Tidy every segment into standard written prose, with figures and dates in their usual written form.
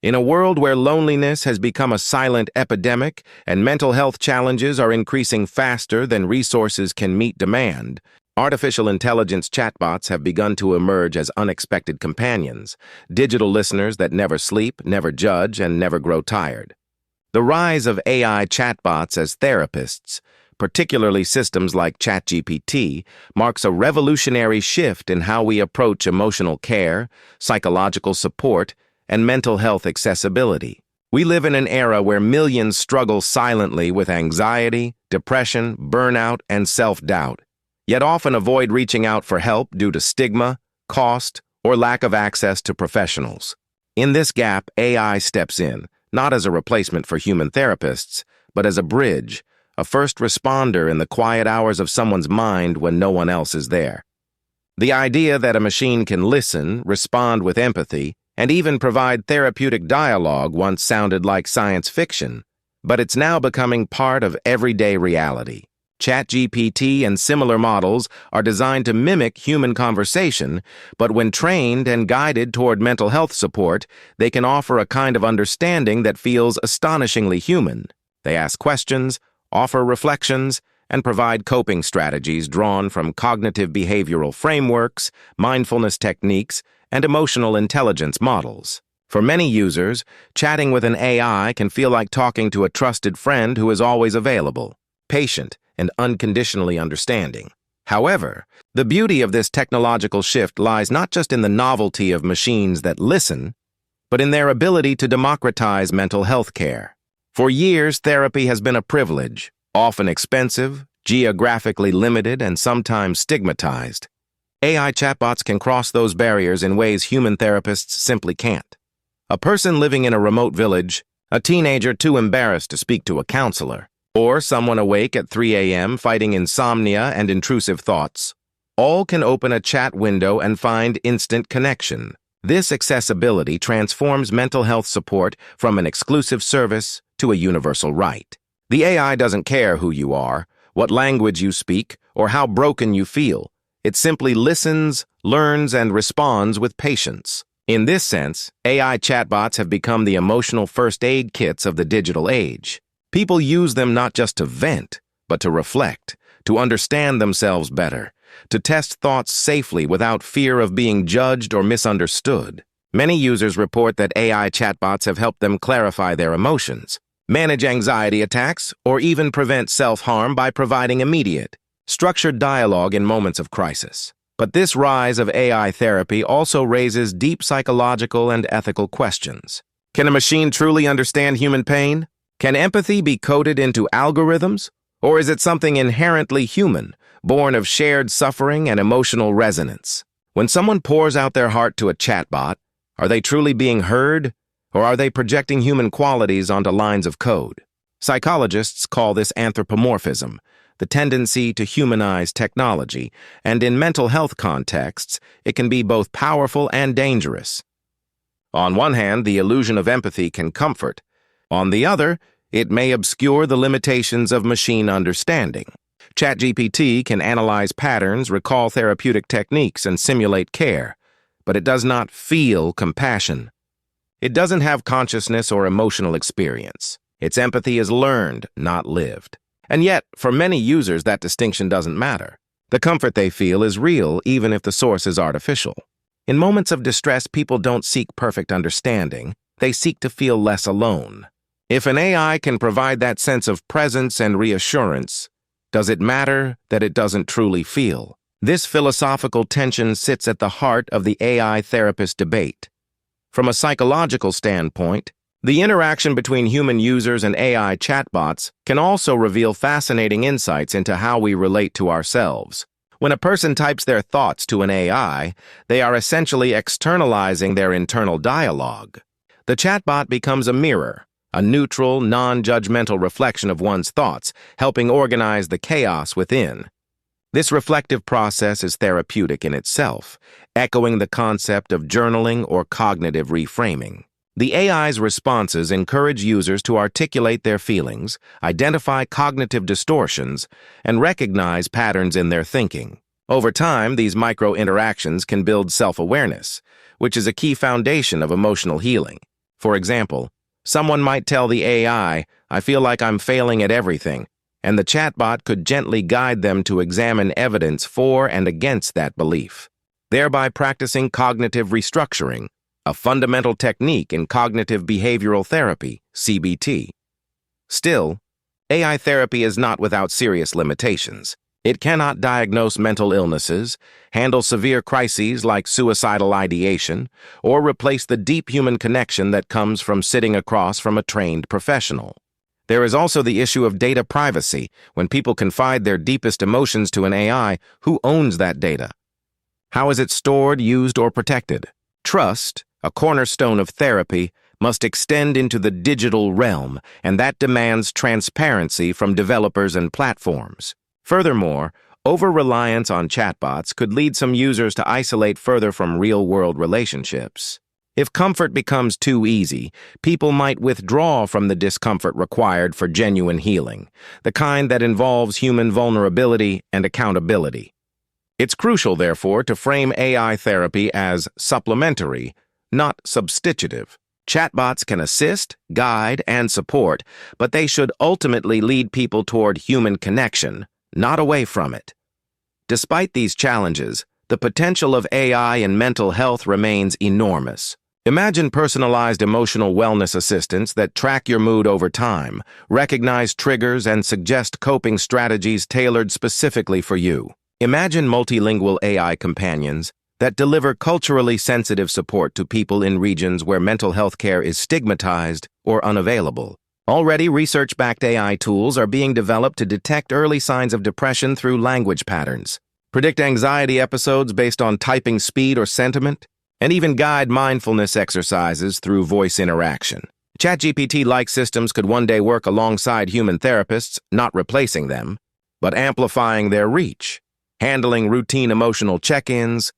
In a world where loneliness has become a silent epidemic and mental health challenges are increasing faster than resources can meet demand, artificial intelligence chatbots have begun to emerge as unexpected companions, digital listeners that never sleep, never judge, and never grow tired. The rise of AI chatbots as therapists, particularly systems like ChatGPT, marks a revolutionary shift in how we approach emotional care, psychological support, and mental health accessibility. We live in an era where millions struggle silently with anxiety, depression, burnout, and self-doubt, yet often avoid reaching out for help due to stigma, cost, or lack of access to professionals. In this gap, AI steps in, not as a replacement for human therapists, but as a bridge, a first responder in the quiet hours of someone's mind when no one else is there. The idea that a machine can listen, respond with empathy, and even provide therapeutic dialogue once sounded like science fiction, but it's now becoming part of everyday reality. ChatGPT and similar models are designed to mimic human conversation, but when trained and guided toward mental health support, they can offer a kind of understanding that feels astonishingly human. They ask questions, offer reflections, and provide coping strategies drawn from cognitive behavioral frameworks, mindfulness techniques, and emotional intelligence models. For many users, chatting with an AI can feel like talking to a trusted friend who is always available, patient, and unconditionally understanding. However, the beauty of this technological shift lies not just in the novelty of machines that listen, but in their ability to democratize mental health care. For years, therapy has been a privilege, often expensive, geographically limited, and sometimes stigmatized. AI chatbots can cross those barriers in ways human therapists simply can't. A person living in a remote village, a teenager too embarrassed to speak to a counselor, or someone awake at 3 a.m. fighting insomnia and intrusive thoughts, all can open a chat window and find instant connection. This accessibility transforms mental health support from an exclusive service to a universal right. The AI doesn't care who you are, what language you speak, or how broken you feel. It simply listens, learns, and responds with patience. In this sense, AI chatbots have become the emotional first aid kits of the digital age. People use them not just to vent, but to reflect, to understand themselves better, to test thoughts safely without fear of being judged or misunderstood. Many users report that AI chatbots have helped them clarify their emotions, manage anxiety attacks, or even prevent self-harm by providing immediate, structured dialogue in moments of crisis. But this rise of AI therapy also raises deep psychological and ethical questions. Can a machine truly understand human pain? Can empathy be coded into algorithms? Or is it something inherently human, born of shared suffering and emotional resonance? When someone pours out their heart to a chatbot, are they truly being heard? Or are they projecting human qualities onto lines of code? Psychologists call this anthropomorphism, the tendency to humanize technology, and in mental health contexts, it can be both powerful and dangerous. On one hand, the illusion of empathy can comfort. On the other, it may obscure the limitations of machine understanding. ChatGPT can analyze patterns, recall therapeutic techniques, and simulate care, but it does not feel compassion. It doesn't have consciousness or emotional experience. Its empathy is learned, not lived. And yet, for many users, that distinction doesn't matter. The comfort they feel is real, even if the source is artificial. In moments of distress, people don't seek perfect understanding. They seek to feel less alone. If an AI can provide that sense of presence and reassurance, does it matter that it doesn't truly feel? This philosophical tension sits at the heart of the AI therapist debate. From a psychological standpoint, the interaction between human users and AI chatbots can also reveal fascinating insights into how we relate to ourselves. When a person types their thoughts to an AI, they are essentially externalizing their internal dialogue. The chatbot becomes a mirror, a neutral, non-judgmental reflection of one's thoughts, helping organize the chaos within. This reflective process is therapeutic in itself, echoing the concept of journaling or cognitive reframing. The AI's responses encourage users to articulate their feelings, identify cognitive distortions, and recognize patterns in their thinking. Over time, these micro-interactions can build self-awareness, which is a key foundation of emotional healing. For example, someone might tell the AI, "I feel like I'm failing at everything," and the chatbot could gently guide them to examine evidence for and against that belief, thereby practicing cognitive restructuring, a fundamental technique in cognitive behavioral therapy, CBT. Still, AI therapy is not without serious limitations. It cannot diagnose mental illnesses, handle severe crises like suicidal ideation, or replace the deep human connection that comes from sitting across from a trained professional. There is also the issue of data privacy. When people confide their deepest emotions to an AI, who owns that data? How is it stored, used, or protected? Trust, a cornerstone of therapy, must extend into the digital realm, and that demands transparency from developers and platforms. Furthermore, over-reliance on chatbots could lead some users to isolate further from real-world relationships. If comfort becomes too easy, people might withdraw from the discomfort required for genuine healing, the kind that involves human vulnerability and accountability. It's crucial, therefore, to frame AI therapy as supplementary, not substitutive. Chatbots can assist, guide, and support, but they should ultimately lead people toward human connection, not away from it. Despite these challenges, the potential of AI in mental health remains enormous. Imagine personalized emotional wellness assistants that track your mood over time, recognize triggers, and suggest coping strategies tailored specifically for you. Imagine multilingual AI companions that deliver culturally sensitive support to people in regions where mental health care is stigmatized or unavailable. Already, research-backed AI tools are being developed to detect early signs of depression through language patterns, predict anxiety episodes based on typing speed or sentiment, and even guide mindfulness exercises through voice interaction. ChatGPT-like systems could one day work alongside human therapists, not replacing them, but amplifying their reach, handling routine emotional check-ins,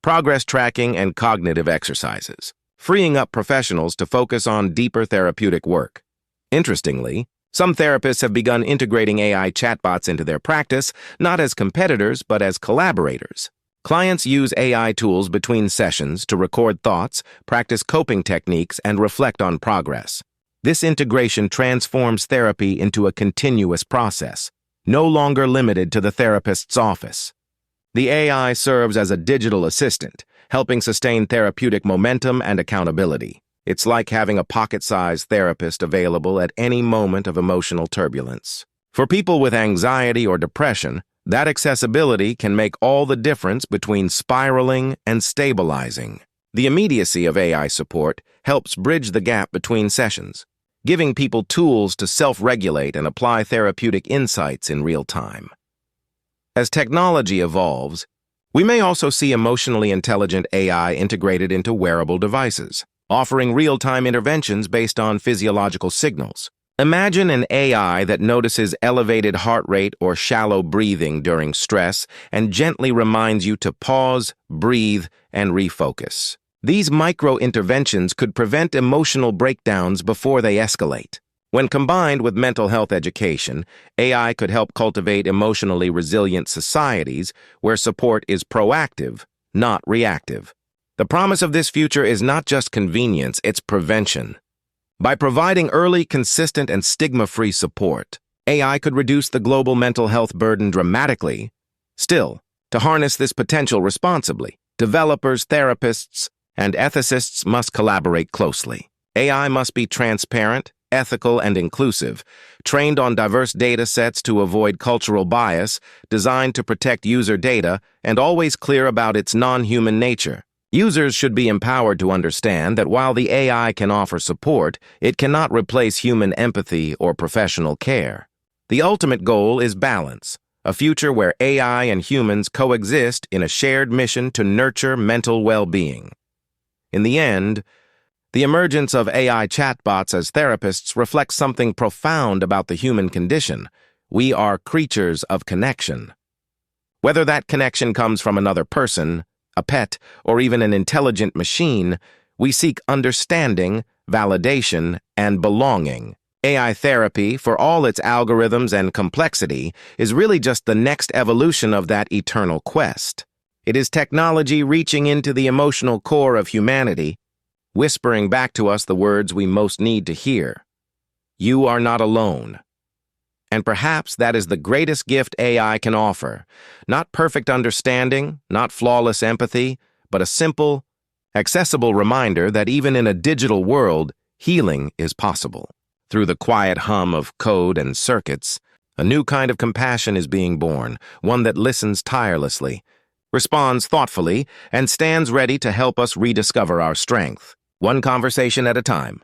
progress tracking, and cognitive exercises, freeing up professionals to focus on deeper therapeutic work. Interestingly, some therapists have begun integrating AI chatbots into their practice, not as competitors, but as collaborators. Clients use AI tools between sessions to record thoughts, practice coping techniques, and reflect on progress. This integration transforms therapy into a continuous process, no longer limited to the therapist's office. The AI serves as a digital assistant, helping sustain therapeutic momentum and accountability. It's like having a pocket-sized therapist available at any moment of emotional turbulence. For people with anxiety or depression, that accessibility can make all the difference between spiraling and stabilizing. The immediacy of AI support helps bridge the gap between sessions, giving people tools to self-regulate and apply therapeutic insights in real time. As technology evolves, we may also see emotionally intelligent AI integrated into wearable devices, offering real-time interventions based on physiological signals. Imagine an AI that notices elevated heart rate or shallow breathing during stress and gently reminds you to pause, breathe, and refocus. These micro-interventions could prevent emotional breakdowns before they escalate. When combined with mental health education, AI could help cultivate emotionally resilient societies where support is proactive, not reactive. The promise of this future is not just convenience, it's prevention. By providing early, consistent, and stigma-free support, AI could reduce the global mental health burden dramatically. Still, to harness this potential responsibly, developers, therapists, and ethicists must collaborate closely. AI must be transparent, ethical, and inclusive, trained on diverse data sets to avoid cultural bias, designed to protect user data, and always clear about its non-human nature. Users should be empowered to understand that while the AI can offer support, it cannot replace human empathy or professional care. The ultimate goal is balance, a future where AI and humans coexist in a shared mission to nurture mental well-being. In the end, the emergence of AI chatbots as therapists reflects something profound about the human condition. We are creatures of connection. Whether that connection comes from another person, a pet, or even an intelligent machine, we seek understanding, validation, and belonging. AI therapy, for all its algorithms and complexity, is really just the next evolution of that eternal quest. It is technology reaching into the emotional core of humanity, whispering back to us the words we most need to hear. You are not alone. And perhaps that is the greatest gift AI can offer. Not perfect understanding, not flawless empathy, but a simple, accessible reminder that even in a digital world, healing is possible. Through the quiet hum of code and circuits, a new kind of compassion is being born, one that listens tirelessly, responds thoughtfully, and stands ready to help us rediscover our strength, one conversation at a time.